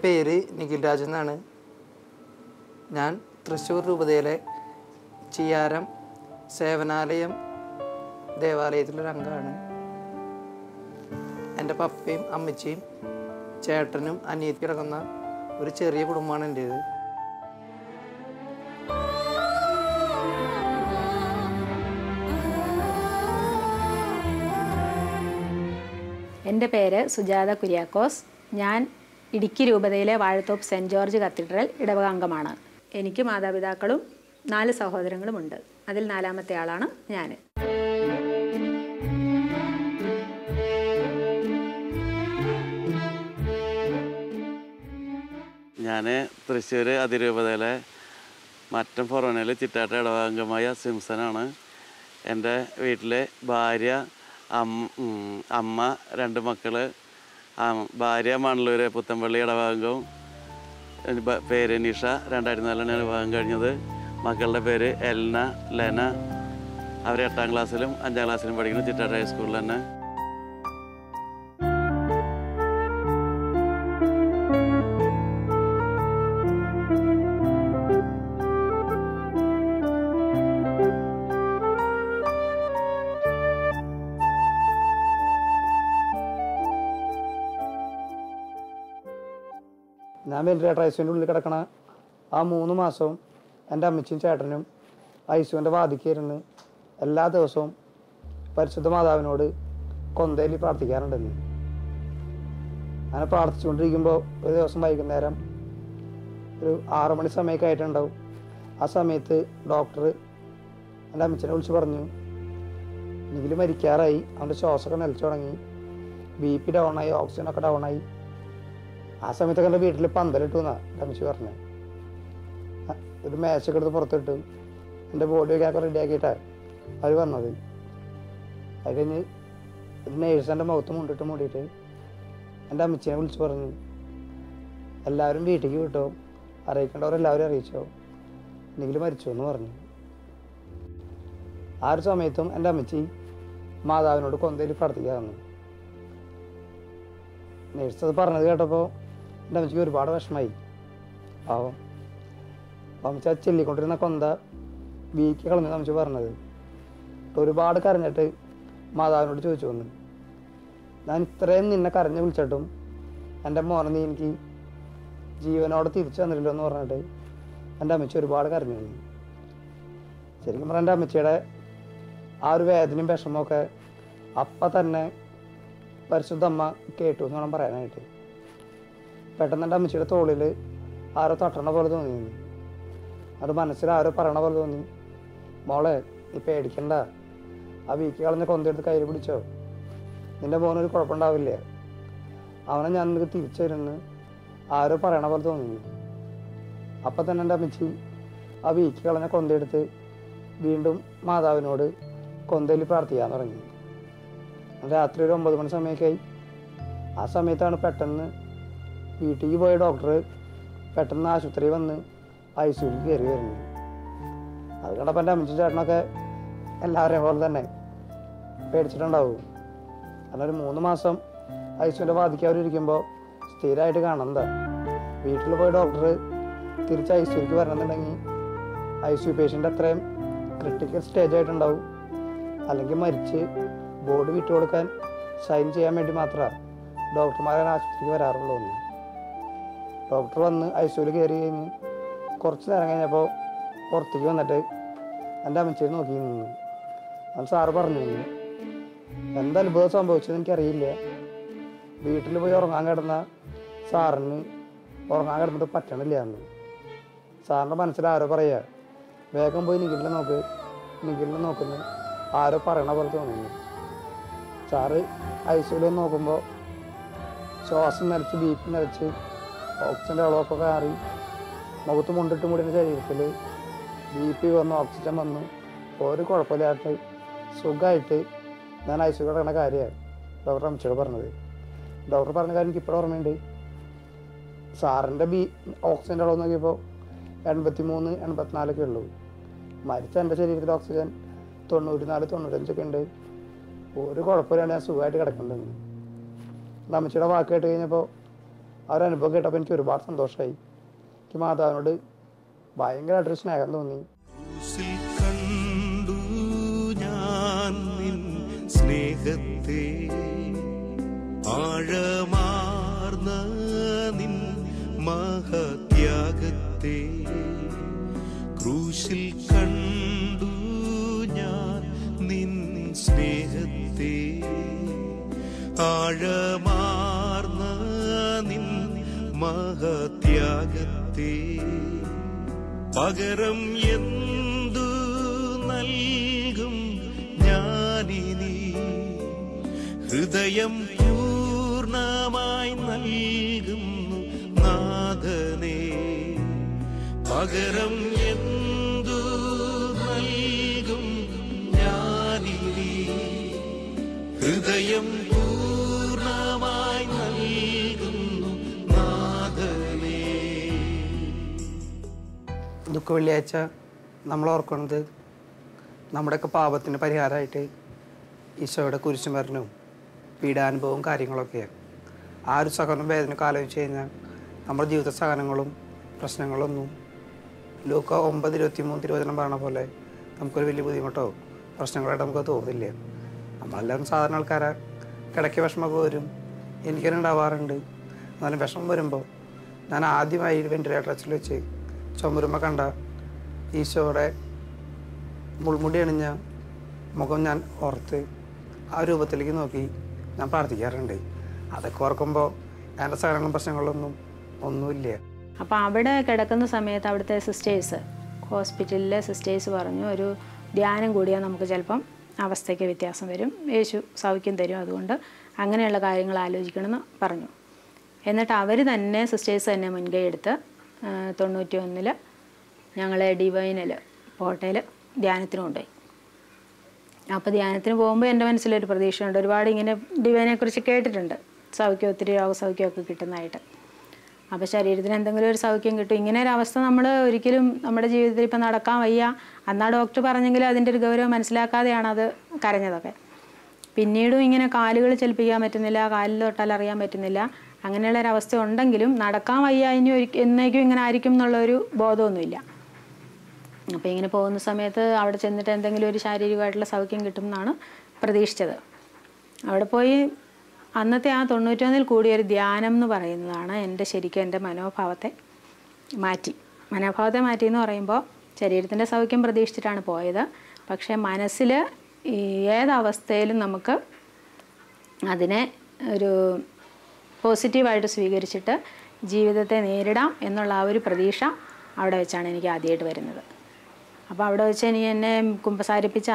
പേര് നിഖിൽ രാജ് എന്നാണ്. ഞാൻ തൃശ്ശൂർ രൂപതയിലെ ചിയാരം സേവനാലയം ദേവാലയത്തിലൊരു അംഗമാണ്. എൻ്റെ പപ്പയും അമ്മച്ചിയും ചേട്ടനും അനിയത്തി കിടക്കുന്ന ഒരു ചെറിയ കുടുംബമാണ് എൻ്റേത്. എൻ്റെ പേര് സുജാത കുര്യാക്കോസ്. ഞാൻ ഇടുക്കി രൂപതയിലെ വാഴത്തോപ്പ് സെൻറ്റ് ജോർജ് കത്തീഡ്രൽ ഇടവക അംഗമാണ്. എനിക്ക് മാതാപിതാക്കളും 4 സഹോദരങ്ങളുമുണ്ട്. അതിൽ 4ാമത്തെ ആളാണ് ഞാൻ. ഞാൻ തൃശ്ശൂർ അതിരൂപതയിലെ മറ്റം ഫൊറോനയിൽ ചിറ്റാട്ട ഇടവകാംഗമായ സിംസനാണ്. എൻ്റെ വീട്ടിലെ ഭാര്യ, അമ്മ, 2 മക്കൾ. ഭാര്യ മണലൂർ പുത്തമ്പള്ളി ഇടവകാംഗവും. പേര് നിഷ. 2004 ഇടവകാംഗം കഴിഞ്ഞത്. മക്കളുടെ പേര് എൽന, ലെന. അവർ 8ാം ക്ലാസ്സിലും 5ാം ക്ലാസ്സിലും പഠിക്കുന്നു, ചിറ്റാട്ട ഹൈസ്കൂളിൽ തന്നെ. ഞാൻ വെന്റിലേറ്റർ ഐസിയുവിൻ്റെ ഉള്ളിൽ കിടക്കണ ആ 3 മാസവും എൻ്റെ അമ്മച്ചിയും ചേട്ടനും ഐസിയുവിൻ്റെ വാതിക്കായിരുന്നു എല്ലാ ദിവസവും പരിശുദ്ധ മാതാവിനോട് കൊന്തയിൽ പ്രാർത്ഥിക്കാറുണ്ടെന്ന്. അങ്ങനെ പ്രാർത്ഥിച്ചുകൊണ്ടിരിക്കുമ്പോൾ ഒരു ദിവസം വൈകുന്നേരം ഒരു 6 മണി സമയമൊക്കെ ആയിട്ടുണ്ടാവും. ആ സമയത്ത് ഡോക്ടർ എൻ്റെ അമ്മച്ചിനെ വിളിച്ച് പറഞ്ഞു, നിഖിൽ മരിക്കാറായി, അവൻ്റെ ശ്വാസമൊക്കെ നിലച്ചു തുടങ്ങി, BP ഡൗണായി, ഓക്സിജനൊക്കെ ഡൗണായി. ആ സമയത്തൊക്കെ എൻ്റെ വീട്ടിൽ പന്തലിട്ടു എന്നാണ് അമ്മച്ചി പറഞ്ഞത്. ഒരു മേശൊക്കെ എടുത്ത് പുറത്തിട്ട് എൻ്റെ ബോഡിയൊക്കെ ഒക്കെ റെഡിയാക്കിയിട്ടാണ് അവർ വന്നത്. അത് കഴിഞ്ഞ് ഒരു നേഴ്സ് എൻ്റെ മുഖത്ത് മുണ്ടിട്ട് മൂടിയിട്ട് എൻ്റെ അമ്മച്ചിനെ വിളിച്ച് പറഞ്ഞു, എല്ലാവരും വീട്ടിലേക്ക് വിട്ടോ, അറിയിക്കേണ്ടവരെല്ലാവരും അറിയിച്ചോ, നിഖിൽ മരിച്ചു എന്ന് പറഞ്ഞു. ആ ഒരു സമയത്തും എൻ്റെ അമ്മച്ചി മാതാവിനോട് കൊന്തയിൽ പ്രാർത്ഥിക്കാൻ വന്നു. നേഴ്സ് അത് പറഞ്ഞത് കേട്ടപ്പോൾ എൻ്റെ അമ്മച്ചിക്ക് ഒരുപാട് വിഷമമായി. പാവം അമ്മച്ചി അത് ചെല്ലിക്കൊണ്ടിരുന്ന കൊന്ത വീക്കി കളഞ്ഞു അമ്മച്ചി പറഞ്ഞത്. ഒരുപാട് കരഞ്ഞിട്ട് മാതാവിനോട് ചോദിച്ചു വന്നു, ഞാൻ ഇത്രയും നിന്നെ കരഞ്ഞ് വിളിച്ചിട്ടും എൻ്റെ മോനെ നീ എനിക്ക് ജീവനോടെ തിരിച്ചു തന്നില്ലല്ലോ എന്ന് പറഞ്ഞിട്ട് എൻ്റെ അമ്മച്ചി ഒരുപാട് കരഞ്ഞു വന്നു. ശരിക്കും പറഞ്ഞാൽ എൻ്റെ അമ്മച്ചിയുടെ ആ ഒരു വേദനയും വിഷമമൊക്കെ അപ്പം തന്നെ പരിശുദ്ധ അമ്മ കേട്ടു എന്ന് വേണം പറയാനായിട്ട്. പെട്ടെന്ന് എൻ്റെ അമ്മച്ചിയുടെ തോളിൽ ആരോ തട്ടണ പോലെ തോന്നി. അത് മനസ്സിൽ ആരോ പറയണ പോലെ തോന്നി, മോളെ നീ പേടിക്കണ്ട, ആ വീക്കി കളഞ്ഞ കൊന്തെടുത്ത് കയ്യിൽ പിടിച്ചോ, നിൻ്റെ മോനൊരു കുഴപ്പമുണ്ടാവില്ല, അവനെ ഞാൻ നിനക്ക് തിരിച്ചു തരുമെന്ന് ആരോ പറയണ പോലെ തോന്നി. അപ്പം തന്നെ എൻ്റെ അമ്മച്ചി ആ വീക്കി കളഞ്ഞ കൊന്തെടുത്ത് വീണ്ടും മാതാവിനോട് കൊന്തയിൽ പ്രാർത്ഥിക്കാൻ തുടങ്ങി. രാത്രി ഒരു 9 മണി സമയമൊക്കെ ആയി. ആ സമയത്താണ് പെട്ടെന്ന് വീട്ടിലേക്ക് പോയ ഡോക്ടർ പെട്ടെന്ന് ആശുപത്രി വന്ന് ICUവിൽ കയറി വരുന്നത്. അത് കണ്ടപ്പോൾ എൻ്റെ അമ്മച്ചി ചേട്ടനൊക്കെ എല്ലാവരെയും പോലെ തന്നെ പേടിച്ചിട്ടുണ്ടാവും. കാരണം ഒരു 3 മാസം ICUവിൻ്റെ വാതിക്ക് അവരിയ്ക്കുമ്പോൾ സ്ഥിരമായിട്ട് കാണുന്നതാ. വീട്ടിൽ പോയ ഡോക്ടർ തിരിച്ച് ICUവിലേക്ക് വരണമെന്നുണ്ടെങ്കിൽ ICU പേഷ്യൻ്റ് അത്രയും ക്രിട്ടിക്കൽ സ്റ്റേജ് ആയിട്ടുണ്ടാവും, അല്ലെങ്കിൽ മരിച്ച് ബോഡി വിട്ടുകൊടുക്കാൻ സൈൻ ചെയ്യാൻ വേണ്ടി മാത്രമാണ് ഡോക്ടർമാരെ ആശുപത്രിക്ക് വരാറുള്ളൂ. ഡോക്ടർ വന്ന് ICUവിൽ കയറി കഴിഞ്ഞ് കുറച്ച് നേരം കഴിഞ്ഞപ്പോൾ പുറത്തേക്ക് വന്നിട്ട് എൻ്റെ അമ്മച്ചിയെ നോക്കി നിന്നു. അത് സാറ് പറഞ്ഞു, എന്താ അത്ഭുതം സംഭവിച്ചത് എനിക്കറിയില്ല, വീട്ടിൽ പോയി ഉറങ്ങാൻ കിടന്ന സാറിന് ഉറങ്ങാൻ കിടന്നിട്ട് പറ്റണില്ല എന്ന്. സാറിൻ്റെ മനസ്സിൽ ആരോ പറയുക, വേഗം പോയി നിഖിലിനെ നോക്കുന്നു ആരോ പറയണ പോലെ തോന്നുന്നു. സാറ് ICUവിൽ നോക്കുമ്പോൾ ശ്വാസം നിലച്ച്, BP നിലച്ച്, ഓക്സിജൻ്റെ അളവൊക്കെ കയറി, മുഖത്ത് മുണ്ടിട്ട് മൂടിയ ശരീരത്തിൽ BP വന്നു, ഓക്സിജൻ വന്നു, ഒരു കുഴപ്പമില്ലായിട്ട് സുഖമായിട്ട് ഞാൻ ICU കിടക്കുന്ന കാര്യമാണ് ഡോക്ടർ അമ്മച്ചിയോട് പറഞ്ഞത്. ഡോക്ടർ പറഞ്ഞ കാര്യം എനിക്ക് ഇപ്പോഴും ഓർമ്മയുണ്ട്. സാറിൻ്റെ ഓക്സിജൻ്റെ അളവ് നോക്കിയപ്പോൾ 83, 84 ഉള്ളൂ. മരിച്ച എൻ്റെ ശരീരത്തിൽ ഓക്സിജൻ 94, 95 ഉണ്ട്. ഒരു കുഴപ്പമില്ലാണ്ട് ഞാൻ സുഖമായിട്ട് കിടക്കുന്നുണ്ടെന്ന്. അമ്മച്ചിയുടെ വാക്ക് കേട്ട് കഴിഞ്ഞപ്പോൾ ആ ഒരു അനുഭവം കേട്ടപ്പോൾ എനിക്ക് ഒരുപാട് സന്തോഷമായി. എനിക്ക് മാതാവിനോട് ഭയങ്കരമായിട്ടൊരു സ്നേഹം തോന്നി. കണ്ടു ഞാൻ നിൻ സ്നേഹത്തെ, ആഴമാർന്ന നിൻ മഹത്യാഗത്തെ, ക്രൂശിൽ കണ്ടു ഞാൻ നിൻ സ്നേഹത്തെ, ആഴമാർന്ന നിൻ മഹത്യാഗത്തെ, പകരം എന്തു നൽകും ഞാനിനി, ഹൃദയം പൂർണ്ണമായി നൽകുന്നു നാഥനേ, പകരം എന്തു നൽകും ഞാനിനി, ഹൃദയം പൂർണ്ണമായി നൽകുന്നു നാഥനേ. ദുഃഖ വെള്ളിയാഴ്ച നമ്മൾ ഓർക്കുന്നത് നമ്മുടെയൊക്കെ പാപത്തിന് പരിഹാരമായിട്ട് ഈശോയുടെ കുരിശുമരണവും പീഡാനുഭവവും കാര്യങ്ങളൊക്കെയാണ്. ആ ഒരു സഹനം വേദനയൊക്കെ ആലോചിച്ച് കഴിഞ്ഞാൽ നമ്മുടെ ജീവിത സഹനങ്ങളും പ്രശ്നങ്ങളൊന്നും ലൂക്ക 9:23 പറഞ്ഞ പോലെ നമുക്കൊരു വലിയ ബുദ്ധിമുട്ടോ പ്രശ്നങ്ങളായിട്ട് നമുക്ക് തോന്നില്ല. നമ്മളെല്ലാവരും സാധാരണ ആൾക്കാരെ കിടക്കി വിഷമമൊക്കെ വരും, എനിക്കതിന് ഉണ്ടാവാറുണ്ട്. എന്നാലും വിഷമം വരുമ്പോൾ ഞാൻ ആദ്യമായി വെന്റിലേറ്റർ അച്ചിൽ വെച്ച് ചുമരുമ്പോൾ കണ്ട ഈശോയുടെ മുൾമുടി അണിഞ്ഞ മുഖം ഞാൻ ഓർത്ത് ആ രൂപത്തിലേക്ക് നോക്കി ഞാൻ പ്രാർത്ഥിക്കാറുണ്ട്. അതൊക്കെ ഓർക്കുമ്പോൾ എൻ്റെ സഹനങ്ങളും പ്രശ്നങ്ങളൊന്നും ഒന്നുമില്ല. അപ്പോൾ അവിടെ കിടക്കുന്ന സമയത്ത് അവിടുത്തെ സിസ്റ്റേഴ്സ്, ഹോസ്പിറ്റലിലെ സിസ്റ്റേഴ്സ് പറഞ്ഞു, ഒരു ധ്യാനം കൂടിയാൽ നമുക്ക് ചിലപ്പം അവസ്ഥയ്ക്ക് വ്യത്യാസം വരും, യേശു സൗഖ്യം തരും, അതുകൊണ്ട് അങ്ങനെയുള്ള കാര്യങ്ങൾ ആലോചിക്കണമെന്ന് പറഞ്ഞു. എന്നിട്ട് അവർ തന്നെ സിസ്റ്റേഴ്സ് തന്നെ മുൻകൈ എടുത്ത് 91 ഞങ്ങളെ ഡിവൈനിൽ കോട്ടയിൽ ധ്യാനത്തിന് കൊണ്ടുപോയി. അപ്പോൾ ധ്യാനത്തിന് പോകുമ്പോൾ എൻ്റെ മനസ്സിലൊരു പ്രതീക്ഷയുണ്ട്. ഒരുപാട് ഇങ്ങനെ ഡിവൈനെക്കുറിച്ച് കേട്ടിട്ടുണ്ട്, സൗഖ്യം, ഒത്തിരി രോഗസൗഖ്യമൊക്കെ കിട്ടുന്നതായിട്ട്. അപ്പോൾ ശരീരത്തിന് എന്തെങ്കിലും ഒരു സൗഖ്യം കിട്ടും. ഇങ്ങനെ ഒരു അവസ്ഥ നമ്മൾ ഒരിക്കലും നമ്മുടെ ജീവിതത്തിൽ ഇപ്പം നടക്കാൻ വയ്യ, അന്നാ ഡോക്ടർ പറഞ്ഞെങ്കിലും അതിൻ്റെ ഒരു ഗൗരവം മനസ്സിലാക്കാതെയാണ് അത് കരഞ്ഞതൊക്കെ. പിന്നീടും ഇങ്ങനെ കാലുകൾ ചലിപ്പിക്കാൻ പറ്റുന്നില്ല, കാലിൽ തൊട്ടാൽ അറിയാൻ പറ്റുന്നില്ല, അങ്ങനെയുള്ളൊരവസ്ഥ ഉണ്ടെങ്കിലും നടക്കാൻ വയ്യ, ഇനി എന്നേക്കും ഇങ്ങനെ ആയിരിക്കും എന്നുള്ളൊരു ബോധമൊന്നുമില്ല. അപ്പോൾ ഇങ്ങനെ പോകുന്ന സമയത്ത് അവിടെ ചെന്നിട്ട് എന്തെങ്കിലും ഒരു ശാരീരികമായിട്ടുള്ള സൗഖ്യം കിട്ടും എന്നാണ് പ്രതീക്ഷിച്ചത്. അവിടെ പോയി അന്നത്തെ ആ 91 കൂടിയൊരു ധ്യാനം എന്ന് പറയുന്നതാണ് ശരിക്കും എൻ്റെ മനോഭാവത്തെ മാറ്റി എന്ന് പറയുമ്പോൾ ശരീരത്തിൻ്റെ സൗഖ്യം പ്രതീക്ഷിച്ചിട്ടാണ് പോയത്. പക്ഷേ മനസ്സിൽ ഏതവസ്ഥയിലും നമുക്ക് അതിനെ ഒരു പോസിറ്റീവായിട്ട് സ്വീകരിച്ചിട്ട് ജീവിതത്തെ നേരിടാം എന്നുള്ള ആ ഒരു പ്രതീക്ഷ അവിടെ വെച്ചാണ് എനിക്ക് ആദ്യമായിട്ട് വരുന്നത്. അപ്പോൾ അവിടെ വെച്ച് എന്നെ കുമ്പസാരിപ്പിച്ച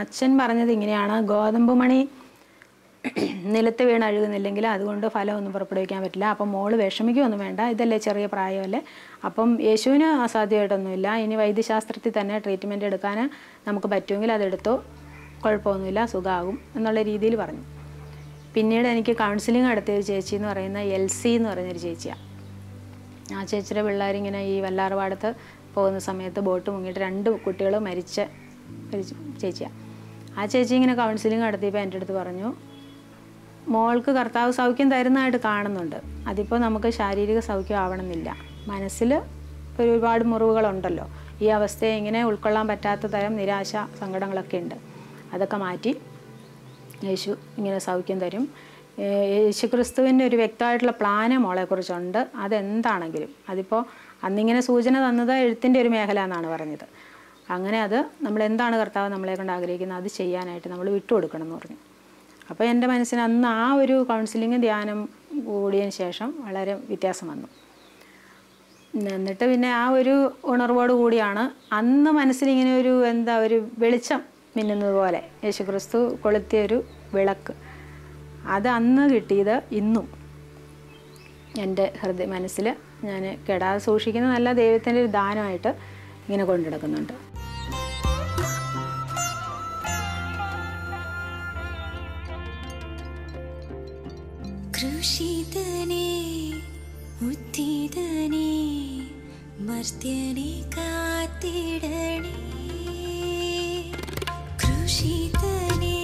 അച്ഛൻ പറഞ്ഞത് ഇങ്ങനെയാണ്: ഗോതമ്പ് മണി നിലത്ത് വീണ് അഴുകുന്നില്ലെങ്കിൽ അതുകൊണ്ട് ഫലമൊന്നും പുറപ്പെടുവിക്കാൻ പറ്റില്ല. അപ്പം മോള് വിഷമിക്കുകയൊന്നും വേണ്ട, ഇതല്ലേ ചെറിയ പ്രായമല്ലേ, അപ്പം യേശുവിന് അസാധ്യമായിട്ടൊന്നുമില്ല. ഇനി വൈദ്യശാസ്ത്രത്തിൽ തന്നെ ട്രീറ്റ്മെൻറ്റ് എടുക്കാൻ നമുക്ക് പറ്റുമെങ്കിൽ അതെടുത്തോ, കുഴപ്പമൊന്നുമില്ല, സുഖമാകും എന്നുള്ള രീതിയിൽ പറഞ്ഞു. പിന്നീട് എനിക്ക് കൗൺസിലിംഗ് നടത്തിയ ചേച്ചി എന്ന് പറയുന്ന എൽസി എന്ന് പറയുന്നൊരു ചേച്ചിയാണ്. ആ ചേച്ചിയുടെ പിള്ളേരിങ്ങനെ ഈ വല്ലാർപാടത്ത് പോകുന്ന സമയത്ത് ബോട്ട് മുങ്ങിയിട്ട് 2 കുട്ടികൾ മരിച്ച ചേച്ചിയാണ്. ആ ചേച്ചി ഇങ്ങനെ കൗൺസിലിംഗ് നടത്തിയപ്പോൾ എൻ്റെ അടുത്ത് പറഞ്ഞു, മോൾക്ക് കർത്താവ് സൗഖ്യം തരുന്നതായിട്ട് കാണുന്നുണ്ട്, അതിപ്പോൾ നമുക്ക് ശാരീരിക സൗഖ്യം ആവണമെന്നില്ല, മനസ്സിൽ ഒരുപാട് മുറിവുകളുണ്ടല്ലോ, ഈ അവസ്ഥയെ ഇങ്ങനെ ഉൾക്കൊള്ളാൻ പറ്റാത്ത തരം നിരാശ സങ്കടങ്ങളൊക്കെ ഉണ്ട്, അതൊക്കെ മാറ്റി യേശു ഇങ്ങനെ സൗഖ്യം തരും. യേശു ക്രിസ്തുവിൻ്റെ ഒരു വ്യക്തമായിട്ടുള്ള പ്ലാന് മോളെക്കുറിച്ചുണ്ട്, അതെന്താണെങ്കിലും. അതിപ്പോൾ അന്നിങ്ങനെ സൂചന തന്നത് എഴുത്തിൻ്റെ ഒരു മേഖല എന്നാണ് പറഞ്ഞത്. അങ്ങനെ അത് നമ്മളെന്താണ് കർത്താവ് നമ്മളെ കൊണ്ട് ആഗ്രഹിക്കുന്നത് അത് ചെയ്യാനായിട്ട് നമ്മൾ വിട്ടുകൊടുക്കണം എന്ന് പറഞ്ഞു. അപ്പോൾ എൻ്റെ മനസ്സിന് അന്ന് ആ ഒരു കൗൺസിലിംഗ് ധ്യാനം കൂടിയതിന് ശേഷം വളരെ വ്യത്യാസം വന്നു. എന്നിട്ട് പിന്നെ ആ ഒരു ഉണർവോട് കൂടിയാണ് അന്ന് മനസ്സിലിങ്ങനെ ഒരു ഒരു വെളിച്ചം മിന്നുന്നത് പോലെ യേശുക്രിസ്തു കൊളുത്തിയൊരു വിളക്ക്, അത് അന്ന് കിട്ടിയത് ഇന്നും എൻ്റെ മനസ്സിൽ ഞാൻ കെടാതെ സൂക്ഷിക്കുന്ന നല്ല ദൈവത്തിൻ്റെ ഒരു ദാനമായിട്ട് ഇങ്ങനെ കൊണ്ടുനടക്കുന്നുണ്ട്. ക്രൂശിതനേ ഉദ്ധിതനേ മർത്യനെ കാത്തിടണേ, ക്രൂശിതനേ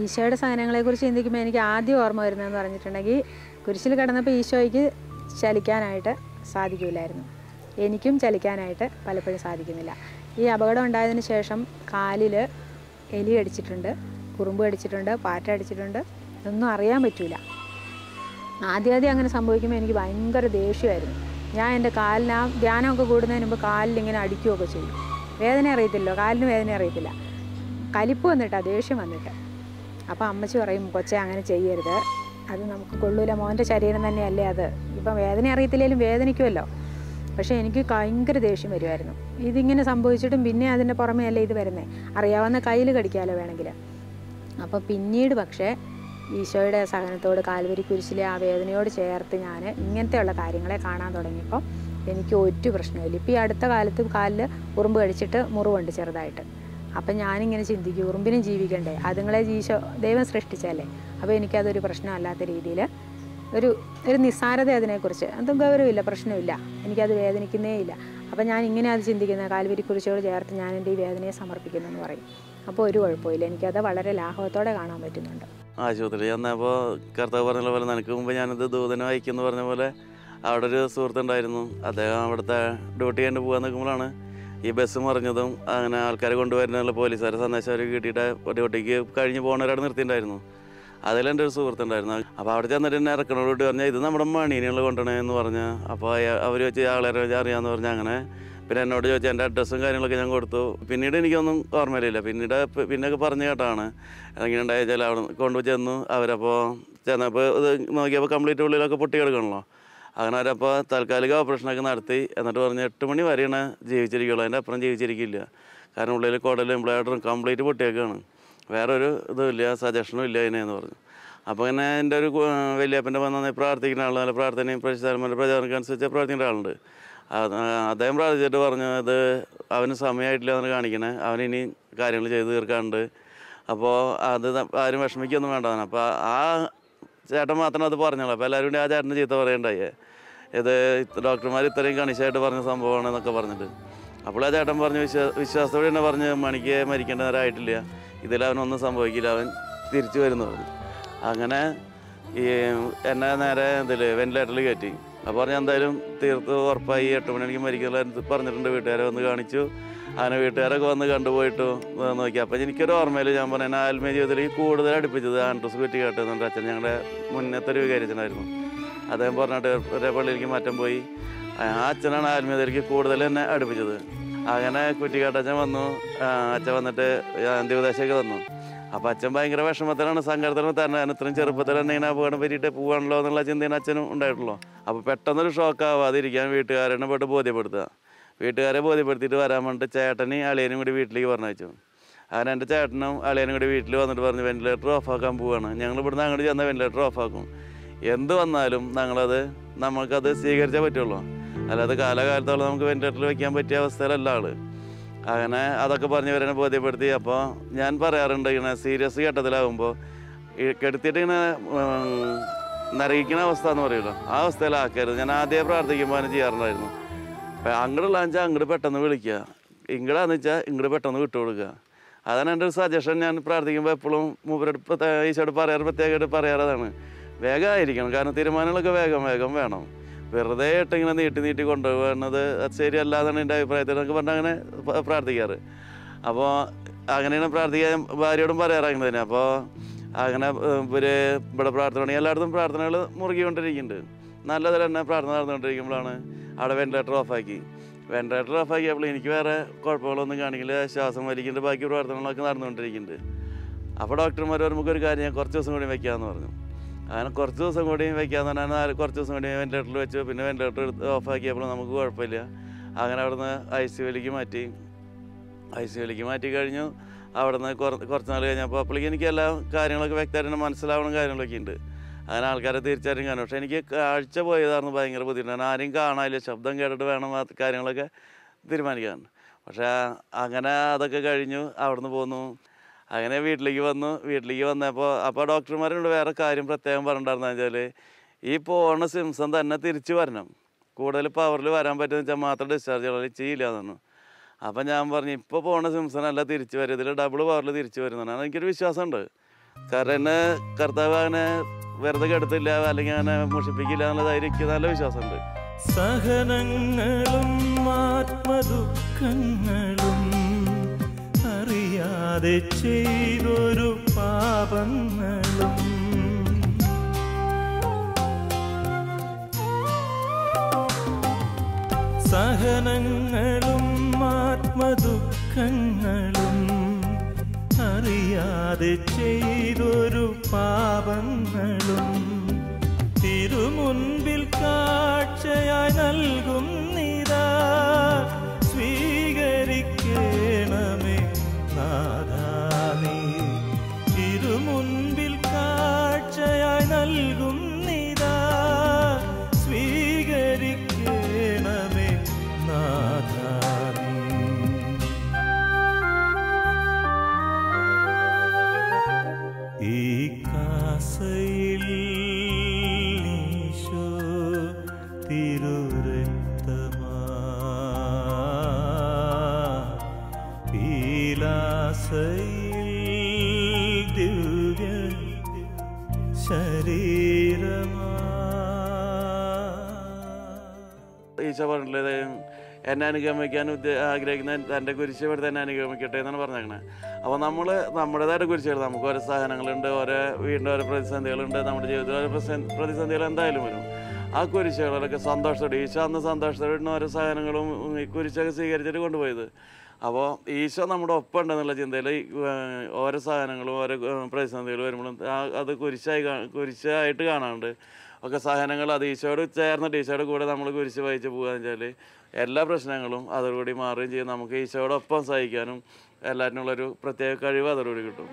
ഈശോയുടെ സഹനങ്ങളെക്കുറിച്ച് ചിന്തിക്കുമ്പോൾ എനിക്ക് ആദ്യം ഓർമ്മ വരുന്നതെന്ന് പറഞ്ഞിട്ടുണ്ടെങ്കിൽ കുരിശിൽ കിടന്നപ്പോൾ ഈശോയ്ക്ക് ചലിക്കാനായിട്ട് സാധിക്കില്ലായിരുന്നു. എനിക്കും ചലിക്കാനായിട്ട് പലപ്പോഴും സാധിക്കുന്നില്ല. ഈ അപകടം ഉണ്ടായതിന് ശേഷം കാലിൽ എലി കടിച്ചിട്ടുണ്ട്, കുറുമ്പ് കടിച്ചിട്ടുണ്ട്, പാറ്റ അടിച്ചിട്ടുണ്ട്. ഇതൊന്നും അറിയാൻ പറ്റില്ല. ആദ്യം അങ്ങനെ സംഭവിക്കുമ്പോൾ എനിക്ക് ഭയങ്കര ദേഷ്യമായിരുന്നു. ഞാൻ എൻ്റെ കാലിന് ആ ധ്യാനമൊക്കെ കൂടുന്നതിന് മുമ്പ് കാലിൽ ഇങ്ങനെ അടിക്കുകയൊക്കെ ചെയ്യും. വേദന അറിയത്തില്ലോ, കാലിന് വേദന അറിയത്തില്ല. കലിപ്പ് വന്നിട്ടാണ്, ദേഷ്യം വന്നിട്ട്. അപ്പോൾ അമ്മച്ചി പറയും, കൊച്ചെ അങ്ങനെ ചെയ്യരുത്, അത് നമുക്ക് കൊള്ളൂല, മോൻ്റെ ശരീരം തന്നെയല്ലേ അത്, ഇപ്പം വേദന അറിയത്തില്ലെങ്കിലും വേദനിക്കുമല്ലോ. പക്ഷേ എനിക്ക് ഭയങ്കര ദേഷ്യം വരുമായിരുന്നു. ഇതിങ്ങനെ സംഭവിച്ചിട്ടും പിന്നെ അതിൻ്റെ പുറമേ അല്ലേ ഇത് വരുന്നത്, അറിയാവുന്ന കയ്യിൽ കടിക്കാമല്ലോ വേണമെങ്കിൽ. അപ്പോൾ പിന്നീട് പക്ഷേ ഈശോയുടെ സഹനത്തോട് കാൽവരി കുരിശിലെ ആ വേദനയോട് ചേർത്ത് ഞാൻ ഇങ്ങനത്തെയുള്ള കാര്യങ്ങളെ കാണാൻ തുടങ്ങിയപ്പോൾ എനിക്ക് ഒരു പ്രശ്നമില്ല. ഇപ്പോൾ ഈ അടുത്ത കാലത്ത് കാലിൽ ഉറുമ്പ് കടിച്ചിട്ട് മുറിവുണ്ട് ചെറുതായിട്ട്. അപ്പം ഞാനിങ്ങനെ ചിന്തിക്കും, ഉറുമ്പിനും ജീവിക്കണ്ടേ, അതുങ്ങളെ ദൈവം സൃഷ്ടിച്ചല്ലേ. അപ്പോൾ എനിക്കതൊരു പ്രശ്നമല്ലാത്ത രീതിയിൽ ഒരു നിസ്സാരത അതിനെക്കുറിച്ച്, അതും ഗൗരവമില്ല, പ്രശ്നമില്ല, എനിക്കത് വേദനിക്കുന്നേ ഇല്ല. അപ്പം ഞാൻ ഇങ്ങനെ അത് ചിന്തിക്കുന്നത്, കാൽവരി കുരിശോട് ചേർത്ത് ഞാൻ എൻ്റെ ഈ വേദനയെ സമർപ്പിക്കുന്നു എന്ന് പറയും. അപ്പോൾ ഒരു കുഴപ്പമില്ല, എനിക്കത് വളരെ ലാഘവത്തോടെ കാണാൻ പറ്റുന്നുണ്ട്. ആശുപത്രി ചെന്നപ്പോൾ കർത്താവ് പറഞ്ഞ പോലെ നിനക്ക് മുമ്പ് ഞാനത് ദൂതനെ വായിക്കുമെന്ന് പറഞ്ഞ പോലെ അവിടെ ഒരു സുഹൃത്തുണ്ടായിരുന്നു. അദ്ദേഹം അവിടുത്തെ ഡ്യൂട്ടി കഴിഞ്ഞ് പോകാൻ നിൽക്കുമ്പോഴാണ് ഈ ബസ് മറിഞ്ഞതും അങ്ങനെ ആൾക്കാരെ കൊണ്ടുവരുന്നുള്ള പോലീസുകാരെ സന്ദേശം അവർ കിട്ടിയിട്ട് ഡ്യൂട്ടിക്ക് കഴിഞ്ഞ് പോകുന്നവരവിടെ നിർത്തിയിട്ടുണ്ടായിരുന്നു. അതിലെൻ്റെ ഒരു സുഹൃത്തുണ്ടായിരുന്നു. അപ്പോൾ അവിടെ ചെന്നിട്ട് എന്നെ ഇറക്കണോട് പറഞ്ഞാൽ ഇത് നമ്മുടെ മണീനുള്ള കൊണ്ടുവരണമെന്ന് പറഞ്ഞ്, അപ്പോൾ അവർ വെച്ച് ആളെ അറിയാമെന്ന് പറഞ്ഞാൽ അങ്ങനെ പിന്നെ എന്നോട് ചോദിച്ചാൽ എൻ്റെ അഡ്രസ്സും കാര്യങ്ങളൊക്കെ ഞാൻ കൊടുത്തു. പിന്നീട് എനിക്കൊന്നും ഓർമ്മയില്ല. പിന്നൊക്കെ പറഞ്ഞു കേട്ടാണ് ഇങ്ങനെ ഉണ്ടായാൽ അവിടെ കൊണ്ടുപോയി ചെന്നു. അവരപ്പോൾ ചെന്നപ്പോൾ ഇത് നോക്കിയപ്പോൾ കംപ്ലീറ്റ് ഉള്ളിലൊക്കെ പൊട്ടി കിടക്കണല്ലോ. അങ്ങനെ അവരപ്പോൾ താൽക്കാലിക ഓപ്പറേഷനൊക്കെ നടത്തി. എന്നിട്ട് പറഞ്ഞ് 8 മണി വരെയാണ് ജീവിച്ചിരിക്കുള്ളൂ, അതിൻ്റെ അപ്പുറം ജീവിച്ചിരിക്കില്ല. കാരണം ഉള്ളിൽ കുടലും ബ്ലാഡറും കംപ്ലീറ്റ് പൊട്ടിയേക്കാണ്, വേറൊരു ഇതും ഇല്ല, സജഷനും ഇല്ല അതിനെന്ന് പറഞ്ഞു. അപ്പോൾ ഇങ്ങനെ എൻ്റെ ഒരു വലിയപ്പൻ്റെ വന്ന് പ്രാർത്ഥിക്കുന്ന ആൾ, നല്ല പ്രാർത്ഥനയും പ്രചാരണമനുസരിച്ച് പ്രാർത്ഥിക്കേണ്ട ആളുണ്ട്. അദ്ദേഹം പ്രാർത്ഥിച്ചിട്ട് പറഞ്ഞു, ഇത് അവന് സമയമായിട്ടില്ല എന്ന് കാണിക്കണേ, അവനിനി കാര്യങ്ങൾ ചെയ്ത് തീർക്കാനുണ്ട്, അപ്പോൾ അത് ആരും വിഷമിക്കൊന്നും വേണ്ടതാണ്. അപ്പോൾ ആ ചേട്ടൻ മാത്രം അത് പറഞ്ഞോളൂ. അപ്പോൾ എല്ലാവരും കൂടി ആ ചേട്ടൻ്റെ ചീത്ത പറയണ്ടായേ, ഇത് ഡോക്ടർമാർ ഇത്രയും കണിശമായിട്ട് പറഞ്ഞ സംഭവമാണ് എന്നൊക്കെ പറഞ്ഞിട്ട്. അപ്പോൾ ആ ചേട്ടൻ പറഞ്ഞു, വിശ്വാസത്തോടെ തന്നെ പറഞ്ഞ്, മണിക്ക് മരിക്കേണ്ട നേരമായിട്ടില്ല, ഇതിലവനൊന്നും സംഭവിക്കില്ല, അവൻ തിരിച്ചു വരുന്നു പറഞ്ഞു. അങ്ങനെ ഈ എന്നെ നേരെ വെന്റിലേറ്ററിൽ കയറ്റി. അപ്പോൾ പറഞ്ഞാൽ എന്തായാലും തീർത്ത് ഉറപ്പായി 8 മണിക്ക് മരിക്കുന്ന പറഞ്ഞിട്ടുണ്ട്. വീട്ടുകാരെ വന്ന് കാണിച്ചു. അങ്ങനെ വീട്ടുകാരൊക്കെ വന്ന് കണ്ടുപോയിട്ടു നോക്കി. അപ്പോൾ എനിക്കൊരു ഓർമ്മയിൽ ഞാൻ പറഞ്ഞ ആത്മീയ ജീവിതത്തിൽ കൂടുതൽ അടുപ്പിച്ചത് ആൻഡ്രൂസ് കുറ്റിക്കാട്ടെന്നുണ്ട് അച്ഛൻ, ഞങ്ങളുടെ മുന്നത്തെ ഒരു വികാരിച്ചനായിരുന്നു. അദ്ദേഹം പറഞ്ഞിട്ട് ഒരേ പള്ളിയിലേക്ക് മാറ്റം പോയി. ആ അച്ഛനാണ് ആത്മീയതയിലേക്ക് കൂടുതൽ എന്നെ അടുപ്പിച്ചത്. അങ്ങനെ കുറ്റിക്കാട്ടച്ഛൻ വന്നു. അച്ഛൻ വന്നിട്ട് അന്ത്യപദേശമൊക്കെ തന്നു. അപ്പോൾ അച്ഛൻ ഭയങ്കര വിഷമത്തിലാണ്, സങ്കടത്തിലാണ് തരണം. ഇത്രയും ചെറുപ്പത്തിൽ തന്നെ ഇങ്ങനെ അപകടം പറ്റിയിട്ട് പോകാണല്ലോ എന്നുള്ള ചിന്തയാണ് അച്ഛനും ഉണ്ടായിട്ടുള്ളൂ. അപ്പോൾ പെട്ടെന്നൊരു ഷോക്ക് ആവാതിരിക്കാൻ വീട്ടുകാരനെ പോയിട്ട് ബോധ്യപ്പെടുത്തുക. വീട്ടുകാരെ ബോധ്യപ്പെടുത്തിയിട്ട് വരാൻ വേണ്ടിയിട്ട് ചേട്ടനെയും അളിയനും കൂടി വീട്ടിലേക്ക് പറഞ്ഞയച്ചു. അങ്ങനെ എൻ്റെ ചേട്ടനും അളിയനും കൂടി വീട്ടിൽ വന്നിട്ട് പറഞ്ഞു, വെന്റിലേറ്റർ ഓഫാക്കാൻ പോവുകയാണ്, ഞങ്ങൾ ഇവിടുന്ന് അങ്ങോട്ട് ചെന്നാൽ വെന്റിലേറ്റർ ഓഫാക്കും, എന്ത് വന്നാലും നമുക്കത് സ്വീകരിച്ചേ പറ്റുള്ളൂ, അല്ലാതെ കാലകാലത്തോളം നമുക്ക് വെന്റിലേറ്ററിൽ വയ്ക്കാൻ പറ്റിയ അവസ്ഥയിലല്ല ആള്. അങ്ങനെ അതൊക്കെ പറഞ്ഞ് ഇവരെന്നെ ബോധ്യപ്പെടുത്തി. അപ്പോൾ ഞാൻ പറയാറുണ്ട്, ഇങ്ങനെ സീരിയസ് ഘട്ടത്തിലാകുമ്പോൾ കെടുത്തിയിട്ട് ഇങ്ങനെ നരകിക്കുന്ന അവസ്ഥ എന്ന് പറയുമല്ലോ, ആ അവസ്ഥയിലാക്കരുത്. ഞാൻ ആദ്യം പ്രാർത്ഥിക്കുമ്പോൾ അതിന് ചെയ്യാറുണ്ടായിരുന്നു. അപ്പം അങ്ങോട്ടുള്ള വെച്ചാൽ അങ്ങോട്ട് പെട്ടെന്ന് വിളിക്കുക, ഇങ്ങോട്ടാന്ന് വെച്ചാൽ ഇങ്ങോട്ട് പെട്ടെന്ന് വിട്ടുകൊടുക്കുക. അതാണ് എൻ്റെ ഒരു സജഷൻ. ഞാൻ പ്രാർത്ഥിക്കുമ്പോൾ എപ്പോഴും മൂപ്പരോട് ഈശോയോട് പ്രത്യേകമായിട്ട് പറയാറതാണ്, വേഗമായിരിക്കണം. കാരണം തീരുമാനങ്ങളൊക്കെ വേഗം വേണം. വെറുതെ ഇങ്ങനെ നീട്ടി കൊണ്ടുപോകുന്നത് അത് ശരിയല്ലാതാണ് എൻ്റെ അഭിപ്രായത്തിൽ എന്നൊക്കെ പറഞ്ഞാൽ അങ്ങനെ പ്രാർത്ഥിക്കാറ്. അപ്പോൾ അങ്ങനെയാണ് പ്രാർത്ഥിക്കാൻ ഭാര്യയോടും പറയാറ് അങ്ങനെ തന്നെ. അപ്പോൾ അങ്ങനെ ഇവിടെ പ്രാർത്ഥന എല്ലായിടത്തും പ്രാർത്ഥനകൾ മുറുകിക്കൊണ്ടിരിക്കുന്നുണ്ട്. നല്ലതിൽ തന്നെ പ്രാർത്ഥന നടന്നുകൊണ്ടിരിക്കുമ്പോഴാണ് അവിടെ വെന്റിലേറ്റർ ഓഫാക്കിയപ്പോൾ എനിക്ക് വേറെ കുഴപ്പങ്ങളൊന്നും കാണിക്കില്ല, ശ്വാസം വലിക്കുന്നുണ്ട്, ബാക്കി പ്രാർത്ഥനകളൊക്കെ നടന്നുകൊണ്ടിരിക്കുന്നുണ്ട്. അപ്പോൾ ഡോക്ടർമാർ നമുക്കൊരു കാര്യം ഞാൻ കുറച്ച് ദിവസം കൂടി വയ്ക്കാമെന്ന് പറഞ്ഞു. അങ്ങനെ കുറച്ച് ദിവസം കൂടി വയ്ക്കാമെന്ന് പറഞ്ഞാൽ കുറച്ച് ദിവസം കൂടി വെന്റിലേറ്ററിൽ വെച്ചു. പിന്നെ വെന്റിലേറ്റർ ഓഫാക്കിയപ്പോൾ നമുക്ക് കുഴപ്പമില്ല. അങ്ങനെ അവിടുന്ന് ICUവിലേക്ക് മാറ്റി കഴിഞ്ഞു. അവിടുന്ന് കുറച്ച് നാൾ കഴിഞ്ഞപ്പോൾ അപ്പോഴേക്കും എനിക്ക് എല്ലാ കാര്യങ്ങളൊക്കെ വ്യക്തമായിട്ട് മനസ്സിലാവണം കാര്യങ്ങളൊക്കെ ഉണ്ട്. അങ്ങനെ ആൾക്കാരെ തിരിച്ചറിയും കാണും. പക്ഷേ എനിക്ക് കാഴ്ച പോയതായിരുന്നു ഭയങ്കര ബുദ്ധിമുട്ടാണ്. ആരെയും കാണാനില്ല, ശബ്ദം കേട്ടിട്ട് വേണം ആ കാര്യങ്ങളൊക്കെ തീരുമാനിക്കാൻ. പക്ഷേ അങ്ങനെ അതൊക്കെ കഴിഞ്ഞു, അവിടുന്ന് പോന്നു. അങ്ങനെ വീട്ടിലേക്ക് വന്നപ്പോൾ ഡോക്ടർമാരോട് വേറെ കാര്യം പ്രത്യേകം പറഞ്ഞിട്ടുണ്ടായിരുന്നു വെച്ചാൽ, ഈ പോണ സിംസം തന്നെ തിരിച്ചു വരണം, കൂടുതൽ പവറിൽ വരാൻ പറ്റുമെന്ന് വെച്ചാൽ മാത്രം ഡിസ്ചാർജ് ചെയ്യില്ല എന്ന്. അപ്പം ഞാൻ പറഞ്ഞു, ഇപ്പോൾ പോണ സിംസൺ അല്ല തിരിച്ചു വരും, ഇതിൽ ഡബിൾ പവറിൽ തിരിച്ചു വരുന്നതാണ്. എനിക്കൊരു വിശ്വാസമുണ്ട്. കാരണം എന്നെ കർത്താവ് അങ്ങനെ വെറുതെ കെടുത്തില്ല, അല്ലെങ്കിൽ അങ്ങനെ മുഷിപ്പിക്കില്ല എന്നുള്ളതായിരിക്കും എനിക്ക് നല്ല വിശ്വാസമുണ്ട്. സഹനങ്ങളും ആത്മദുഃഖങ്ങളും അറിയാതെ ചെയ്തൊരു പാപങ്ങളും സഹനങ്ങളും ആത്മദുഃഖങ്ങളും അറിയാതെ ചെയ്തൊരു പാപങ്ങളും തിരുമുൻപിൽ കാഴ്ചയായി നൽകും നിതാ സ്വീകരിക്കണമേ നാഥാ നീ. തിരുമുൻപിൽ കാഴ്ചയായി നൽകും നിതാ സ്വീകരിക്കണമേ നാഥാ നീ. ഈ കാസയിൽ ഈശോ തിരുരക്തമാ പീലാസയിൽ ദിവ്യ ശരീരമാ. ഈശോ പറഞ്ഞില്ലേ, എന്നെ അനുഗമിക്കാൻ ആഗ്രഹിക്കുന്ന തൻ്റെ കുരിശ് ഇവിടെ തന്നെ അനുഗമിക്കട്ടെ എന്നാണ് പറഞ്ഞേക്കണത്. അപ്പോൾ നമ്മൾ നമ്മുടേതായിട്ട് കുരിശുകൾ, നമുക്ക് ഓരോ സഹനങ്ങളുണ്ട്, ഓരോ വീണ്ടും ഓരോ പ്രതിസന്ധികളുണ്ട്, നമ്മുടെ ജീവിതത്തിൽ ഓരോ പ്രതിസന്ധികൾ എന്തായാലും വരും. ആ കുരിശുകളൊക്കെ സന്തോഷത്തോടെ ഈശോ അന്ന് സന്തോഷത്തോടെ ഓരോ സഹനങ്ങളും ഈ കുരിശൊക്കെ സ്വീകരിച്ചിട്ട് കൊണ്ടുപോയത്. അപ്പോൾ ഈശോ നമ്മുടെ ഒപ്പം ഉണ്ടെന്നുള്ള ചിന്തയിൽ ഓരോ സാധനങ്ങളും ഓരോ പ്രതിസന്ധികൾ വരുമ്പോഴും അത് കുരിശായിട്ട് കാണാറുണ്ട്. ഒക്കെ സഹനങ്ങൾ അത് ഈശോയോട് ചേർന്നിട്ട് ഈശോയുടെ കൂടെ നമ്മൾ കുരിശ് വഹിച്ച് പോകുകയെന്ന് വെച്ചാൽ എല്ലാ പ്രശ്നങ്ങളും അതോടുകൂടി മാറുകയും ചെയ്യും. നമുക്ക് ഈശോയോടൊപ്പം സഹിക്കാനും എല്ലാറ്റിനുള്ളൊരു പ്രത്യേക കഴിവ് അതോടുകൂടി കിട്ടും.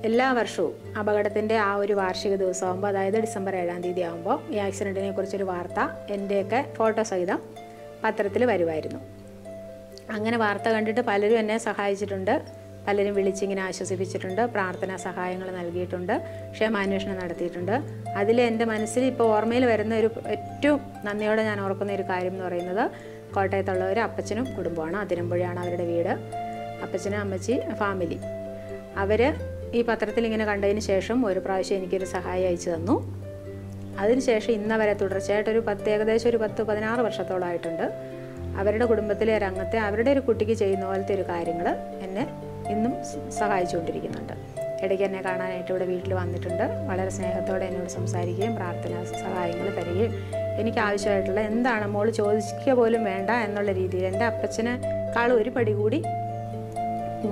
എല്ലാ വർഷവും അപകടത്തിൻ്റെ ആ ഒരു വാർഷിക ദിവസമാകുമ്പോൾ, അതായത് ഡിസംബർ 7-ാം തീയതി ആകുമ്പോൾ ഈ ആക്സിഡൻറ്റിനെ കുറിച്ചൊരു വാർത്ത എൻ്റെയൊക്കെ ഫോട്ടോ സഹിതം പത്രത്തിൽ വരുമായിരുന്നു. അങ്ങനെ വാർത്ത കണ്ടിട്ട് പലരും എന്നെ സഹായിച്ചിട്ടുണ്ട്, പലരും വിളിച്ചിങ്ങനെ ആശ്വസിപ്പിച്ചിട്ടുണ്ട്, പ്രാർത്ഥനാ സഹായങ്ങൾ നൽകിയിട്ടുണ്ട്, ക്ഷേമാന്വേഷണം നടത്തിയിട്ടുണ്ട്. അതിൽ എൻ്റെ മനസ്സിൽ ഇപ്പോൾ ഓർമ്മയിൽ വരുന്ന ഒരു ഏറ്റവും നന്ദിയോടെ ഞാൻ ഓർക്കുന്ന ഒരു കാര്യം എന്ന് പറയുന്നത് കോട്ടയത്തുള്ള ഒരു അപ്പച്ചനും കുടുംബമാണ്. അതിരമ്പുഴയാണ് അവരുടെ വീട്. അപ്പച്ചനും അമ്മച്ചി ഫാമിലി അവർ ഈ പത്രത്തിൽ ഇങ്ങനെ കണ്ടതിന് ശേഷം ഒരു പ്രാവശ്യം എനിക്കൊരു സഹായം അയച്ചു തന്നു. അതിനുശേഷം ഇന്നവരെ തുടർച്ചയായിട്ടൊരു ഏകദേശം ഒരു 10-16 വർഷത്തോളമായിട്ടുണ്ട് അവരുടെ കുടുംബത്തിലെ ഒരു അംഗത്തെ അവരുടെ ഒരു കുട്ടിക്ക് ചെയ്യുന്ന പോലത്തെ ഒരു കാര്യങ്ങൾ എന്നെ ഇന്നും സഹായിച്ചുകൊണ്ടിരിക്കുന്നുണ്ട്. ഇടയ്ക്ക് എന്നെ കാണാനായിട്ട് ഇവിടെ വീട്ടിൽ വന്നിട്ടുണ്ട്. വളരെ സ്നേഹത്തോടെ എന്നോട് സംസാരിക്കുകയും പ്രാർത്ഥനാ സഹായങ്ങൾ തരികയും എനിക്ക് ആവശ്യമായിട്ടുള്ള എന്താണ് മോള് ചോദിക്കുക പോലും വേണ്ട എന്നുള്ള രീതിയിൽ എൻ്റെ അപ്പച്ചനെക്കാളും ഒരു പടി കൂടി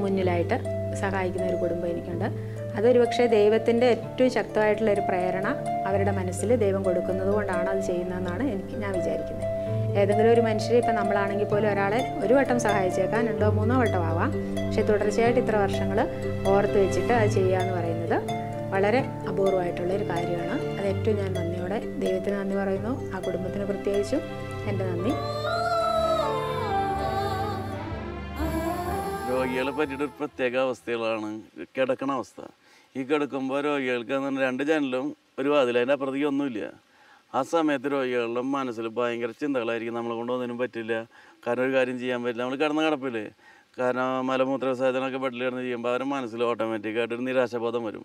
മുന്നിലായിട്ട് സഹായിക്കുന്ന ഒരു കുടുംബം എനിക്കുണ്ട്. അതൊരു പക്ഷേ ദൈവത്തിൻ്റെ ഏറ്റവും ശക്തമായിട്ടുള്ള ഒരു പ്രേരണ അവരുടെ മനസ്സിൽ ദൈവം കൊടുക്കുന്നത് കൊണ്ടാണ് അത് ചെയ്യുന്നതെന്നാണ് ഞാൻ വിചാരിക്കുന്നത്. ഏതെങ്കിലും ഒരു മനുഷ്യരെ ഇപ്പം നമ്മളാണെങ്കിൽ പോലും ഒരാളെ ഒരു വട്ടം സഹായിച്ചേക്കാൻ 2-3 വട്ടം ആവാം, പക്ഷെ തുടർച്ചയായിട്ട് ഇത്ര വർഷങ്ങൾ ഓർത്ത് വെച്ചിട്ട് അത് ചെയ്യുക എന്ന് പറയുന്നത് വളരെ അപൂർവമായിട്ടുള്ളൊരു കാര്യമാണ്. അത് ഏറ്റവും ഞാൻ നന്ദിയോടെ ദൈവത്തിന് നന്ദി പറയുന്നു. ആ കുടുംബത്തിന് പ്രത്യേകിച്ചും എൻ്റെ നന്ദി. രോഗികളെ പറ്റിയിട്ടൊരു പ്രത്യേക അവസ്ഥകളാണ് കിടക്കണ അവസ്ഥ. ഈ കിടക്കുമ്പോൾ രോഗികൾക്ക് 2 ജനലും ഒരു വാതിൽ, അതിൻ്റെ അപ്പുറത്തേക്ക് ഒന്നുമില്ല. ആ സമയത്ത് രോഗികളുടെ മനസ്സിൽ ഭയങ്കര ചിന്തകളായിരിക്കും. നമ്മളെ കൊണ്ട് ഒന്നിനും പറ്റില്ല, കാരണം ഒരു കാര്യം ചെയ്യാൻ പറ്റില്ല. നമ്മൾ കിടന്ന കിടപ്പില്ലേ, കാരണം മലമൂത്ര വിസർജനമൊക്കെ ബെഡിൽ കിടന്ന് ചെയ്യുമ്പോൾ അവരുടെ മനസ്സിൽ ഓട്ടോമാറ്റിക്കായിട്ടൊരു നിരാശബോധം വരും.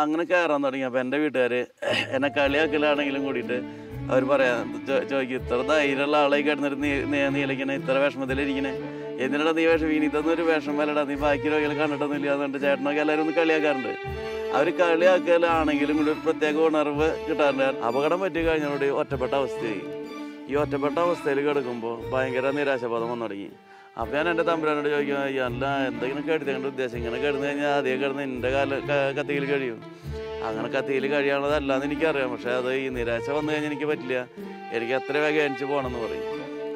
അങ്ങനെ കയറാൻ തുടങ്ങിയപ്പോൾ എൻ്റെ വീട്ടുകാർ എന്നെ കളിയാക്കലാണെങ്കിലും കൂടിയിട്ട് അവർ പറയാം, ചോദിക്കും, ഇത്ര ധൈര്യമുള്ള ആളെ കിടന്നിട്ട് നീലിക്കണേ, ഇത്ര വിഷമത്തിലിരിക്കണേ, എന്തിനാ നീ വിഷമം, ഇനി ഇതൊന്നൊരു വിഷം വല്ലടാ, നീ ബാക്കി രോഗികളെ കണ്ടിട്ടൊന്നുമില്ല എന്നുണ്ട്. ചേട്ടനൊക്കെ എല്ലാവരും ഒന്ന് കളിയാക്കാറുണ്ട്. അവർ കളിയാക്കലാണെങ്കിലും ഇവിടെ ഒരു പ്രത്യേക ഉണർവ് കിട്ടാറുണ്ട്. അപകടം പറ്റി കഴിഞ്ഞോട് ഒറ്റപ്പെട്ട അവസ്ഥയായി. ഈ ഒറ്റപ്പെട്ട അവസ്ഥയിൽ കിടക്കുമ്പോൾ ഭയങ്കര നിരാശബോധം വന്നു തുടങ്ങി. അപ്പോൾ ഞാൻ എൻ്റെ തമ്പുരാനോട് ചോദിക്കും, അല്ല എന്തെങ്കിലും കെടുത്തേണ്ട ഉദ്ദേശം, ഇങ്ങനെ കിടന്നു കഴിഞ്ഞാൽ ആദ്യം കിടന്ന് എൻ്റെ കത്തിയിൽ കഴിയും. അങ്ങനെ കത്തിയിൽ കഴിയാനുള്ളതല്ലാന്ന് എനിക്കറിയാം. പക്ഷേ അത് ഈ നിരാശ വന്നു കഴിഞ്ഞാൽ എനിക്ക് പറ്റില്ല, എനിക്ക് എത്ര വേഗം എണിച്ച് പോകണമെന്ന് പറയും.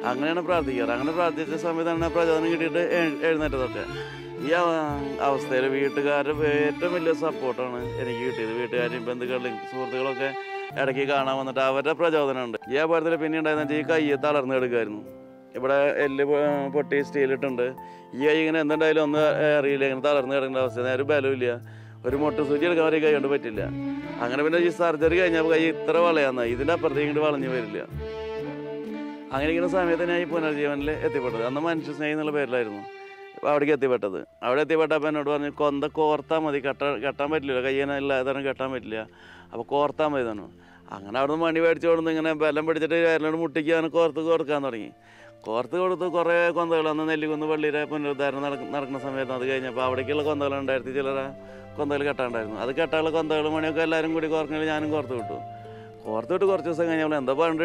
അങ്ങനെയാണ് പ്രാർത്ഥിക്കാറ്. അങ്ങനെ പ്രാർത്ഥിച്ച സമയത്താണ് പ്രചോദനം കിട്ടിയിട്ട് എഴുന്നേറ്റതൊക്കെ. ഈ അവസ്ഥയിൽ വീട്ടുകാരുടെ ഏറ്റവും വലിയ സപ്പോർട്ടാണ് എനിക്ക് കിട്ടിയത്. വീട്ടുകാരും ബന്ധുക്കളും സുഹൃത്തുക്കളൊക്കെ ഇടയ്ക്ക് കാണാൻ വന്നിട്ട് അവരുടെ പ്രചോദനമുണ്ട്. ഈ അപകടത്തിൽ പിന്നെ ഉണ്ടായെന്ന് വെച്ചാൽ ഈ കയ്യെ തളർന്ന് എടുക്കുമായിരുന്നു. ഇവിടെ എല്ല് പൊട്ടി സ്റ്റീലിട്ടുണ്ട്. ഈ കൈ ഇങ്ങനെ എന്തുണ്ടായാലും ഒന്ന് അറിയില്ല, ഇങ്ങനെ തളർന്ന് കിടക്കേണ്ട അവസ്ഥ. നേരെ ബലമില്ല, ഒരു മൊട്ട് സൂചി എടുക്കാൻ വരെ കൈ കൊണ്ട് പറ്റില്ല. അങ്ങനെ പിന്നെ ഈ സർജറി കഴിഞ്ഞപ്പോൾ കൈ ഇത്ര വളയാന്ന്, ഇതിൻ്റെ അപ്പുറത്തേക്ക് ഇങ്ങോട്ട് വളഞ്ഞു വരില്ല. അങ്ങനെ ഇങ്ങനെ സമയത്ത് ഞാൻ ഈ പുനർജീവനിൽ എത്തിപ്പെട്ടത്. അന്ന് മനുഷ്യ സ്നേഹി എന്നുള്ള പേരിലായിരുന്നു അവിടേക്ക് എത്തിപ്പെട്ടത്. അവിടെ എത്തിപ്പെട്ടപ്പോൾ എന്നോട് പറഞ്ഞു, കൊന്ത കോർത്താൽ മതി, കെട്ടാൻ പറ്റില്ല, കയ്യേനെ എല്ലാതരം കെട്ടാൻ പറ്റില്ല, അപ്പോൾ കോർത്താൽ മതി തന്നു. അങ്ങനെ അവിടെ നിന്ന് മണി മേടിച്ച് കൊടുത്ത് ഇങ്ങനെ ബലം പിടിച്ചിട്ട് വയറിനോട് മുട്ടിക്ക് അങ്ങനെ കൊടുക്കാൻ തുടങ്ങി. കോർത്ത് കൊടുത്ത് കുറേ കൊന്തകൾ അന്ന് നെല്ലിക്കുന്ന് പള്ളിയുടെ പുനരുദ്ധാരണം നടക്കുന്ന സമയത്ത്. അത് കഴിഞ്ഞപ്പോൾ അവിടേക്കുള്ള കൊന്തകളുണ്ടായിരുന്നു, ചിലരെ കൊന്തകൾ കെട്ടാണ്ടായിരുന്നു. അത് കെട്ടാനുള്ള കൊന്തകൾ മണിയൊക്കെ എല്ലാവരും കൂടി കോർക്കണമെങ്കിൽ ഞാനും കോർത്ത് വിട്ടു. കോർത്ത് വിട്ട് കുറച്ച് ദിവസം കഴിഞ്ഞപ്പോൾ എന്തോ പണ്ട്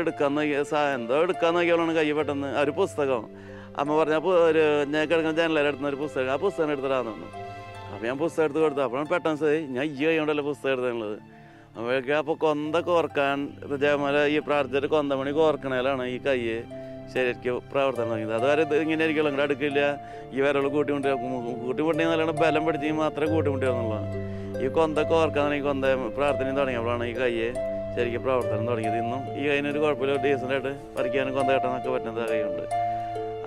എന്തോ എടുക്കാൻ നോക്കിയവളാണ് കൈ പെട്ടെന്ന് ഒരു പുസ്തകം അമ്മ പറഞ്ഞപ്പോൾ ഒരു ഞാൻ കിടക്കുന്ന ജനലേരെ എടുത്തുന്ന ഒരു പുസ്തകം, ആ പുസ്തകം എടുത്തിടാന്ന് പറഞ്ഞു. അപ്പോൾ ഞാൻ പുസ്തകം എടുത്ത് കൊടുത്തു. അപ്പോഴാണ് പെട്ടെന്ന് ഞാൻ ഈ കൈ കൊണ്ടല്ലേ പുസ്തകം എടുത്തുള്ളത്. അപ്പോൾ കൊന്ത കോർക്കാൻ ജയമല ഈ പ്രാർത്ഥിച്ചിട്ട് കൊന്തമണി കോർക്കണേലാണ് ഈ കൈ ശരിക്കും പ്രവർത്തനം തുടങ്ങിയത്. അതുവരെ ഇങ്ങനെ ആയിരിക്കുമല്ലോ, ഇങ്ങോട്ട് അടുക്കില്ല, ഈ വിരകൾ കൂട്ടിമുട്ടി നല്ലോണം ബലം പിടിച്ചെങ്കിൽ മാത്രമേ കൂട്ടിമുട്ടിയെന്നുള്ളതാണ്. ഈ കൊന്ത കോർക്കാൻ ഈ കൊന്ത പ്രാർത്ഥനയും തുടങ്ങിയപ്പോഴാണ് ഈ കയ്യെ ശരിക്കും പ്രവർത്തനം തുടങ്ങിയത്. ഇന്നും ഈ കൈനൊരു കുഴപ്പമില്ല, ഡീസൻ്റായിട്ട് പറിക്കാനും കൊന്ത കെട്ടാനൊക്കെ പറ്റുന്ന കൈയുണ്ട്.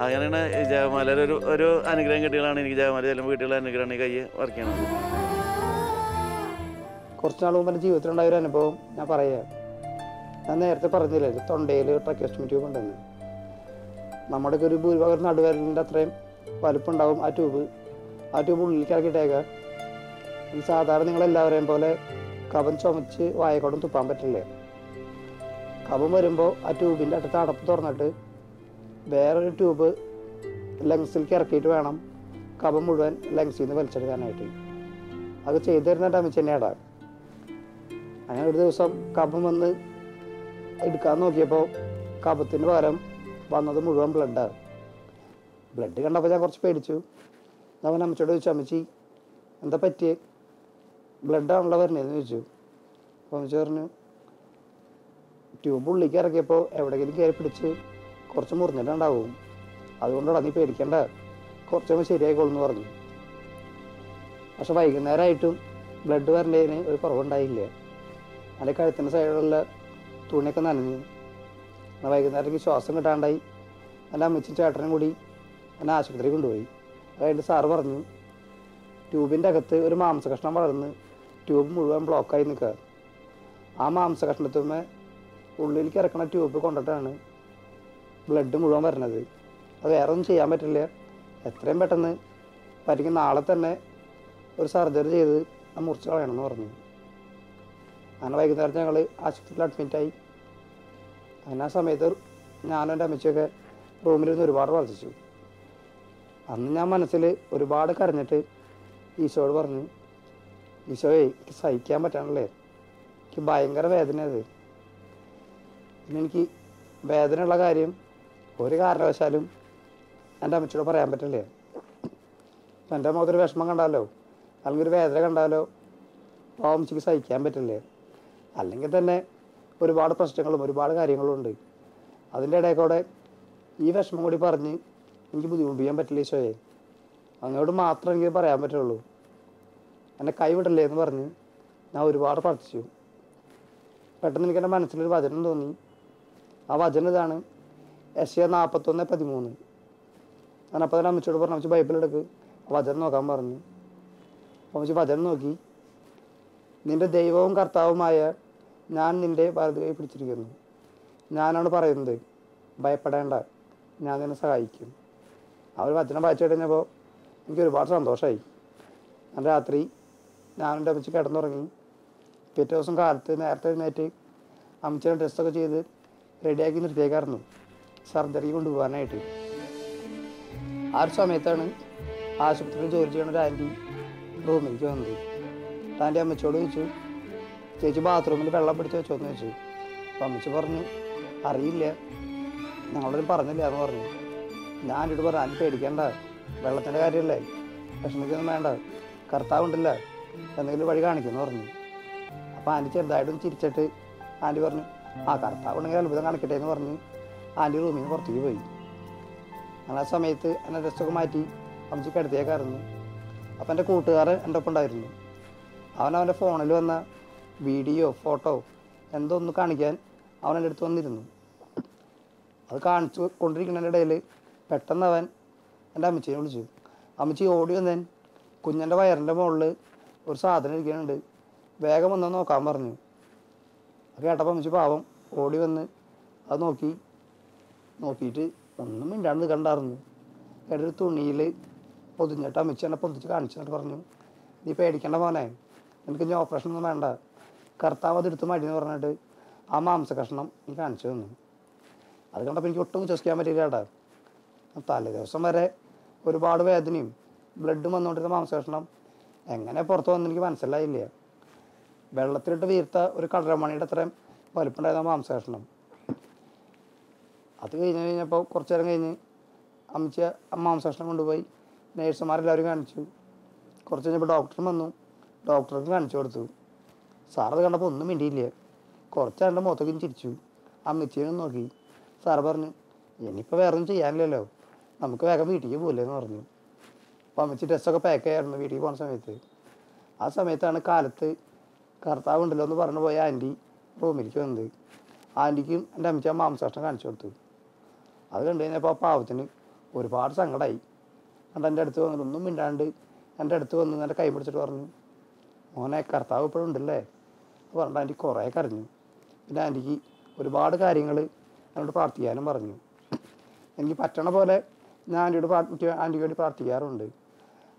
അങ്ങനെയാണ് ജയമലയുടെ ഒരു അനുഗ്രഹം കിട്ടിയാണ് എനിക്ക്. ജയമല ചെല്ലുമ്പോൾ വീട്ടിലുള്ള അനുഗ്രഹമാണ് ഈ കയ്യെ വർക്ക് ചെയ്യണത്. കുറച്ച് നാൾ മുമ്പ് എൻ്റെ ജീവിതത്തിലുണ്ടായ ഒരു അനുഭവം ഞാൻ പറയാം. ഞാൻ നേരത്തെ പറഞ്ഞില്ലേ തൊണ്ടയിൽ ട്രക്കിയോസ്റ്റമി ട്യൂബ് ഉണ്ടെന്ന്. നമ്മുടെയൊക്കെ ഒരു ഭൂരിഭാഗം നടുവരലിൻ്റെ അത്രയും വലുപ്പമുണ്ടാവും ആ ട്യൂബ് ഉള്ളിലേക്ക് ഇറക്കിയിട്ടേക്കാം. ഈ സാധാരണ നിങ്ങളെല്ലാവരെയും പോലെ കഫം ചുമച്ച് വായക്കോടും തുപ്പാൻ പറ്റില്ലേ. കഫം വരുമ്പോൾ ആ ട്യൂബിൻ്റെ അടുത്ത് അടപ്പ് തുറന്നിട്ട് വേറൊരു ട്യൂബ് ലങ്സിലേക്ക് ഇറക്കിയിട്ട് വേണം കഫം മുഴുവൻ ലങ്സിൽ നിന്ന് വലിച്ചെടുക്കാനായിട്ട്. അത് ചെയ്തു തരുന്ന അമ്മച്ചെന്നെയാടാ. അങ്ങനെ ഒരു ദിവസം കഫം വന്ന് എടുക്കാൻ നോക്കിയപ്പോൾ കഫത്തിന് പകരം വന്നത് മുഴുവൻ ബ്ലഡാണ്. ബ്ലഡ് കണ്ടപ്പോൾ ഞാൻ കുറച്ച് പേടിച്ചു. അവൻ അമ്മച്ചോട് ചോദിച്ചു, അമ്മച്ചി എന്താ പറ്റിയേ, ബ്ലഡാണല്ലോ വരുന്നതെന്ന് ചോദിച്ചു. അപ്പോൾ അമ്മച്ചി പറഞ്ഞു, ട്യൂബ് ഉള്ളിലേക്ക് ഇറക്കിയപ്പോൾ എവിടെയെങ്കിലും കയറി പിടിച്ച് കുറച്ച് മുറിഞ്ഞിട്ടുണ്ടാവും, അതുകൊണ്ടാണ് നീ പേടിക്കേണ്ട, കുറച്ചൊന്നും ശരിയായിക്കോളും എന്ന് പറഞ്ഞു. പക്ഷെ വൈകുന്നേരമായിട്ടും ബ്ലഡ് വരേണ്ടതിന് ഒരു കുറവുണ്ടായില്ല. അതിൻ്റെ കഴുത്തിൻ്റെ സൈഡിലുള്ള തുണിയൊക്കെ നനഞ്ഞു. എന്നാൽ വൈകുന്നേരം എനിക്ക് ശ്വാസം കിട്ടാണ്ടായി. എൻ്റെ അമ്മച്ചും ചേട്ടനും കൂടി എന്നെ ആശുപത്രിയിൽ കൊണ്ടുപോയി. അത് കഴിഞ്ഞിട്ട് സാറ് പറഞ്ഞു, ട്യൂബിൻ്റെ അകത്ത് ഒരു മാംസകഷ്ണം വളർന്ന് ട്യൂബ് മുഴുവൻ ബ്ലോക്കായി നിൽക്കുക. ആ മാംസകഷ്ണത്തുമ്മേ ഉള്ളിലേക്ക് ഇറക്കണ ട്യൂബ് കൊണ്ടിട്ടാണ് ബ്ലഡ് മുഴുവൻ വരുന്നത്. അത് വേറെ ഒന്നും ചെയ്യാൻ പറ്റില്ല, എത്രയും പെട്ടെന്ന് പറ്റുമെങ്കിൽ നാളെ തന്നെ ഒരു സർജറി ചെയ്ത് ആ മുറിച്ച് കളയണമെന്ന് പറഞ്ഞു. അങ്ങനെ വൈകുന്നേരം ഞങ്ങൾ ആശുപത്രിയിൽ അഡ്മിറ്റായി. അങ്ങനെ ആ സമയത്ത് ഞാനും എൻ്റെ അമ്മച്ചിയൊക്കെ റൂമിലിരുന്ന് ഒരുപാട് പ്രാർത്ഥിച്ചു. അന്ന് ഞാൻ മനസ്സിൽ ഒരുപാട് കരഞ്ഞിട്ട് ഈശോയോട് പറഞ്ഞു, ഈശോയെ എനിക്ക് സഹിക്കാൻ പറ്റാണല്ലേ, എനിക്ക് ഭയങ്കര വേദന. അത് പിന്നെ എനിക്ക് വേദനയുള്ള കാര്യം ഒരു കാരണവശാലും എൻ്റെ അമ്മച്ചിയോട് പറയാൻ പറ്റില്ലേ. എൻ്റെ മുഖത്തൊരു വിഷമം കണ്ടാലോ അല്ലെങ്കിൽ ഒരു വേദന കണ്ടാലോ ആ അമ്മച്ചിക്ക് സഹിക്കാൻ പറ്റില്ലേ. അല്ലെങ്കിൽ തന്നെ ഒരുപാട് പ്രശ്നങ്ങളും ഒരുപാട് കാര്യങ്ങളും ഉണ്ട്. അതിൻ്റെ ഇടയിൽ കൂടെ ഈ വിഷമം കൂടി പറഞ്ഞ് എനിക്ക് ബുദ്ധിമുട്ടിക്കാൻ പറ്റില്ല ഈശോയെ, അങ്ങോട്ട് മാത്രം എനിക്ക് പറയാൻ പറ്റുള്ളൂ, എന്നെ കൈവിടല്ലേ എന്ന് പറഞ്ഞ് ഞാൻ ഒരുപാട് പ്രാർത്ഥിച്ചു. പെട്ടെന്ന് എനിക്ക് എൻ്റെ മനസ്സിലൊരു വചനം തോന്നി. ആ വചനം ഇതാണ്, യെശയ്യാ 41:13. ഞാൻ അപ്പോൾ തന്നെ അമ്മച്ചോട് പറഞ്ഞു, അമ്മച്ചി ബൈബിൾ എടുക്ക്, ആ വചനം നോക്കാൻ പറഞ്ഞു. അമ്മച്ചി വചനം നോക്കി, നിൻ്റെ ദൈവവും കർത്താവുമായ ഞാൻ നിൻ്റെ വലത് കൈ പിടിച്ചിരിക്കുന്നു, ഞാനാണ് പറയുന്നത്, ഭയപ്പെടേണ്ട, ഞാൻ നിന്നെ സഹായിക്കും. ആ ഒരു വചനം വായിച്ചു കഴിഞ്ഞപ്പോൾ എനിക്ക് ഒരുപാട് സന്തോഷമായി. ഞാൻ രാത്രി ഞാനെൻ്റെ അമ്മച്ചി കിടന്നുറങ്ങി. പിറ്റേ ദിവസം കാലത്ത് നേരത്തെ എഴുന്നേറ്റ് അമ്മച്ചിയുടെ ഡ്രസ്സൊക്കെ ചെയ്ത് റെഡിയാക്കി നിർത്തിയേക്കായിരുന്നു സർജറി കൊണ്ടുപോകാനായിട്ട്. ആ ഒരു സമയത്താണ് ആശുപത്രിയിൽ ജോലി ചെയ്യുന്ന ഒരു ആൻറ്റി റൂമിലേക്ക് വന്നത്. ആൻറ്റി അമ്മച്ചിയോട് ചോദിച്ചു, ചേച്ചി ബാത്റൂമിൽ വെള്ളം പിടിച്ച് വെച്ചോന്ന് ചോദിച്ചു. അപ്പോൾ അമ്മച്ചി പറഞ്ഞു, അറിയില്ല, ഞങ്ങളൊന്നും പറഞ്ഞില്ല എന്ന് പറഞ്ഞു. ഞാൻ ആൻറ്റിയോട് പറഞ്ഞു ആൻറ്റി പേടിക്കേണ്ട, വെള്ളത്തിൻ്റെ കാര്യമല്ലേ, വിഷമിക്കൊന്നും വേണ്ട, കർത്താവ് ഉണ്ടല്ലോ, എന്തെങ്കിലും വഴി കാണിക്കുമെന്ന് പറഞ്ഞു. അപ്പോൾ ആൻറ്റി ചെറുതായിട്ടൊന്ന് ചിരിച്ചിട്ട് ആൻറ്റി പറഞ്ഞു ആ കർത്താവ് ഉണ്ടെങ്കിൽ അത്ഭുതം കാണിക്കട്ടെ എന്ന് പറഞ്ഞ് ആൻറ്റി റൂമിൽ നിന്ന് പുറത്തേക്ക് പോയി. അങ്ങനെ ആ സമയത്ത് എന്നെ ഡ്രസ്സൊക്കെ മാറ്റി അമ്മച്ചി കിടത്തിയേക്കായിരുന്നു. അപ്പോൾ എൻ്റെ കൂട്ടുകാരൻ എൻ്റെ ഒപ്പം ഉണ്ടായിരുന്നു. അവൻ്റെ ഫോണിൽ വന്ന വീഡിയോ ഫോട്ടോ എന്തോ ഒന്ന് കാണിക്കാൻ അവൻ എൻ്റെ അടുത്ത് വന്നിരുന്നു. അത് കാണിച്ചു കൊണ്ടിരിക്കുന്നതിൻ്റെ ഇടയിൽ പെട്ടെന്ന് അവൻ എൻ്റെ അമ്മച്ചിയെ വിളിച്ചു. അമ്മച്ചി ഓടി വന്നേൻ കുഞ്ഞൻ്റെ വയറിൻ്റെ മുകളിൽ ഒരു സാധനം ഇരിക്കുന്നുണ്ട്, വേഗം വന്ന് നോക്കാൻ പറഞ്ഞു. അത് കേട്ടപ്പോൾ അമ്മച്ചി പാവം ഓടി വന്ന് അത് നോക്കിയിട്ട് ഒന്നും മിണ്ടാണ്ട് കണ്ടായിരുന്നു. ഒരു തുണിയിൽ പൊതിഞ്ഞിട്ട് അമ്മച്ചി എന്നെ പൊതിച്ച് കാണിച്ചിട്ട് പറഞ്ഞു നീ പേടിക്കേണ്ട മോനെ, എനിക്ക് ഇനി ഓപ്പറേഷൻ ഒന്നും വേണ്ട, കർത്താവ് അതെടുത്ത് മടിയെന്ന് പറഞ്ഞിട്ട് ആ മാംസ കഷ്ണം നീ കാണിച്ചു തന്നു. അത് കണ്ടപ്പോൾ എനിക്ക് ഒട്ടും വിശ്വസിക്കാൻ പറ്റില്ല കേട്ടാ. തലേ ദിവസം വരെ ഒരുപാട് വേദനയും ബ്ലഡും വന്നുകൊണ്ടിരുന്ന മാംസ കഷ്ണം എങ്ങനെ പുറത്ത് വന്ന് എനിക്ക് മനസ്സിലായില്ല. വെള്ളത്തിലിട്ട് വീർത്ത ഒരു കടലമണിയുടെ അത്രയും വലുപ്പുണ്ടായിരുന്ന മാംസ കഷ്ണം. അത് കഴിഞ്ഞപ്പോൾ കുറച്ച് നേരം കഴിഞ്ഞ് അമ്മച്ചി മാംസ കഷ്ണം കൊണ്ടുപോയി നേഴ്സുമാരെല്ലാവരും കാണിച്ചു. കുറച്ച് കഴിഞ്ഞപ്പോൾ ഡോക്ടറും വന്നു, ഡോക്ടർക്ക് കാണിച്ചു കൊടുത്തു. സാറത് കണ്ടപ്പോൾ ഒന്നും മിണ്ടിയില്ല. കുറച്ച് എൻ്റെ മുഖത്തേക്കും ചിരിച്ചു. അമ്മച്ചിയെ നോക്കി. സാറ് പറഞ്ഞു ഇനിയിപ്പോൾ വേറെ ഒന്നും ചെയ്യാനില്ലല്ലോ, നമുക്ക് വേഗം വീട്ടിലേക്ക് പോകില്ലെന്ന് പറഞ്ഞു. അപ്പോൾ അമ്മച്ചി ഡ്രസ്സൊക്കെ പാക്ക് ചെയ്യായിരുന്നു വീട്ടിൽ പോകുന്ന സമയത്ത്. ആ സമയത്താണ് കാലത്ത് കർത്താവ് ഉണ്ടല്ലോ എന്ന് പറഞ്ഞു പോയ ആൻറ്റി റൂമിലേക്ക് വന്നത്. ആൻറ്റിക്കും എൻ്റെ അമ്മച്ചി ആ മാംസകഷ്ണം കാണിച്ചു കൊടുത്തു. അത് കണ്ടു കഴിഞ്ഞപ്പോൾ ആ പാവത്തിന് ഒരുപാട് സങ്കടമായി. എന്നിട്ട് എൻ്റെ അടുത്ത് വന്നിട്ട് ഒന്നും മിണ്ടാണ്ട് എൻ്റെ അടുത്ത് വന്ന് എൻ്റെ കൈ പിടിച്ചിട്ട് പറഞ്ഞു മോനെ കർത്താവ് ഇപ്പോഴും ഉണ്ടല്ലേ പറഞ്ഞിട്ട് ആൻറ്റി കുറേ കരഞ്ഞു. പിന്നെ ആൻറ്റിക്ക് ഒരുപാട് കാര്യങ്ങൾ എന്നോട് പ്രാർത്ഥിക്കാനും പറഞ്ഞു. എനിക്ക് പറ്റണ പോലെ ഞാൻ ആൻറ്റിക്ക് വേണ്ടി പ്രാർത്ഥിക്കാറുണ്ട്.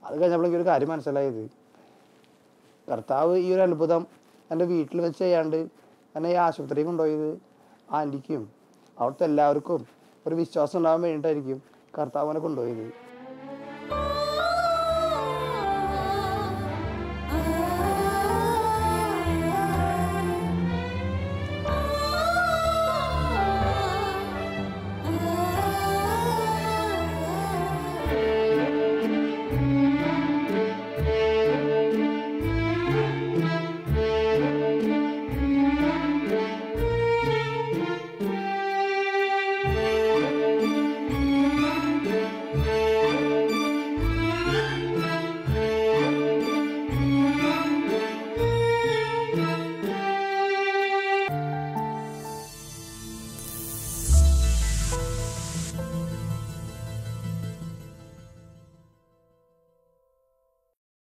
അത് കഴിഞ്ഞപ്പോൾ എനിക്കൊരു കാര്യം മനസ്സിലായത്, കർത്താവ് ഈ ഒരു അത്ഭുതം എൻ്റെ വീട്ടിൽ വെച്ച് ചെയ്യാണ്ട് എന്നെ ഈ ആശുപത്രിയിൽ കൊണ്ടുപോയത് ആൻറ്റിക്കും അവിടുത്തെ എല്ലാവർക്കും ഒരു വിശ്വാസം ഉണ്ടാകാൻ വേണ്ടിയിട്ടായിരിക്കും കർത്താവിനെ കൊണ്ടുപോയത്.